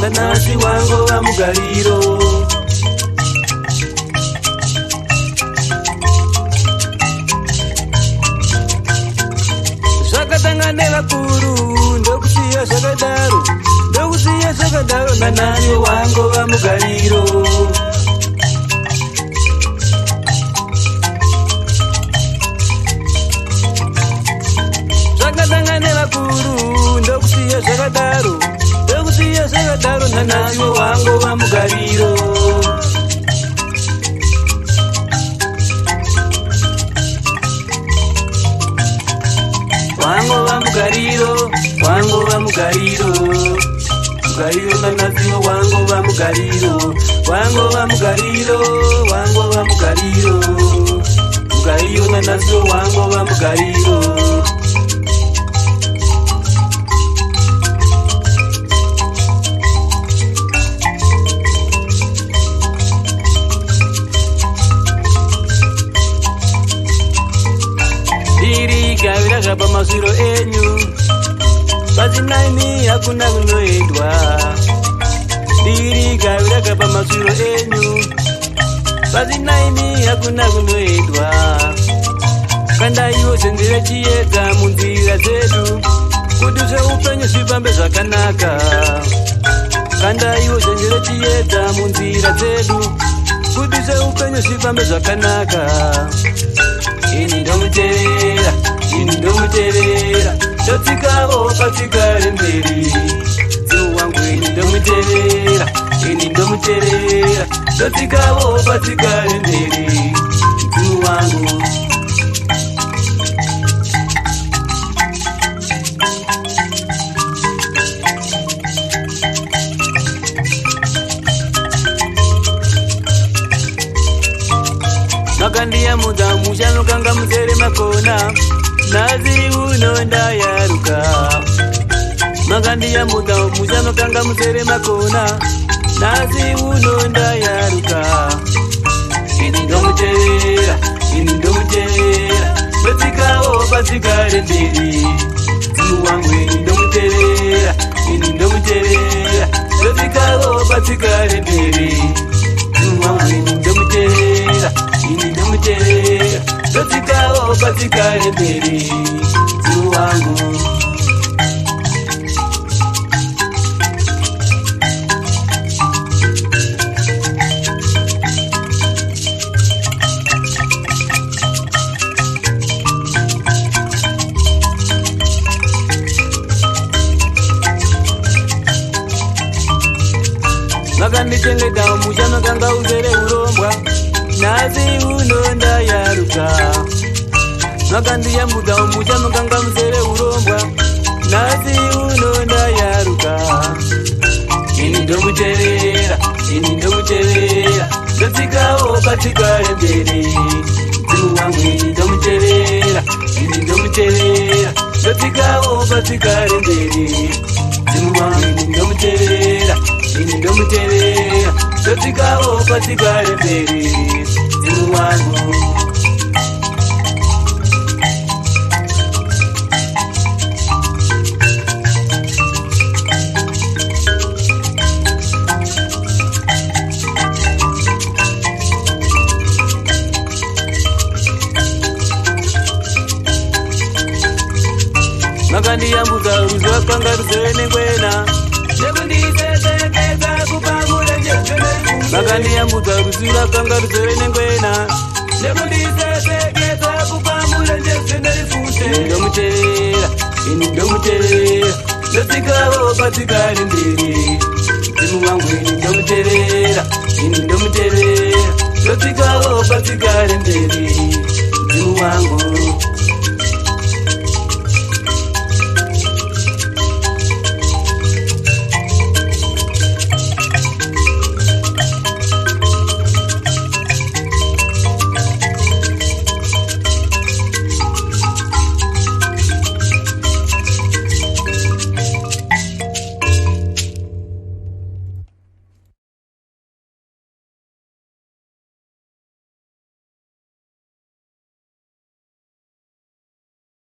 nanasi wangova mugariro. Zvakatanga nevakuru ndokusiya zvakadaro, ndokusiya zvakadaro nanasi wangova mugariro. Zvakatanga nevakuru ndokusiya zvakadaro, ndokusiya zvakadaro nanasi wangova mugariro. Wangova mugariro, wangova mugariro, mugariro nanasi wangova mugariro, wangova mugariro, wangova mugariro, mugariro nanasi wangova mugariro. Gavira gaba maswiro enyu, pasinaini hakuna kunoendwa. Diri gavira gaba maswiro enyu, pasinaini hakuna kunoendwa. Kanda iwo sendere chiedza munzira dzedu, kuti zveupenyu zvifambe zvakanaka. Kanda iwo sendere chiedza munzira dzedu, kuti zveupenyu zvifambe zvakanaka. Ini ndomuteerera, ini ndomuteerera, ndotsikawo patsigare mberi. Dzimwe wangu ini ndomuteerera, ini ndomuteerera, ndotsikawo patsigare mberi. Dzimwe wangu makandiyamudza musha nokanga muzere makona, nazi uno ndayaruka. Makandiyamudza musha nokanga muzere makona, nazi uno ndayaruka. Ini ndomuteerera, ini ndomuteerera, ndotsikawo patsigare mberi. Dzimwe wangu ini ndomuteerera, ini ndomuteerera, ndotsikawo patsigare mberi. Dzimwe wangu ini ndomuteerera, ini ndomuteerera, ndotsikawo patsigare mberi. Dzimwe wangu makandichengeta musha nokanga uzere urombwa, nazi uno ndayaruka. Makandiyambudza musha nokanga muzere urombwa, nazi uno ndayaruka. Ini ndomuteerera, ini ndomuteerera, ndotsikawo patsigare mberi. Dzimwe wangu ini ndomuteerera, ini ndomuteerera, ndotsikawo patsigare mberi. Dzimwe wangu ini ndomuteerera, ini ndomuteerera, ndotsikawo patsigare mberi. Dzimwe wangu makandiyambudza ruziva kanga ruzere nengwena, nekundisesekeza kupangure njezveneifunge. Makandiyambudza ruziva kanga ruzere nengwena, nekundisesekeza kupangure njezveneifunge. Ini ndomuteerera, ini ndomuteerera, ndotsikawo patsigare mberi. Dzimwe wangu ini ndomuteerera, ini ndomuteerera, ndotsikawo patsigare mberi. Dzimwe wangu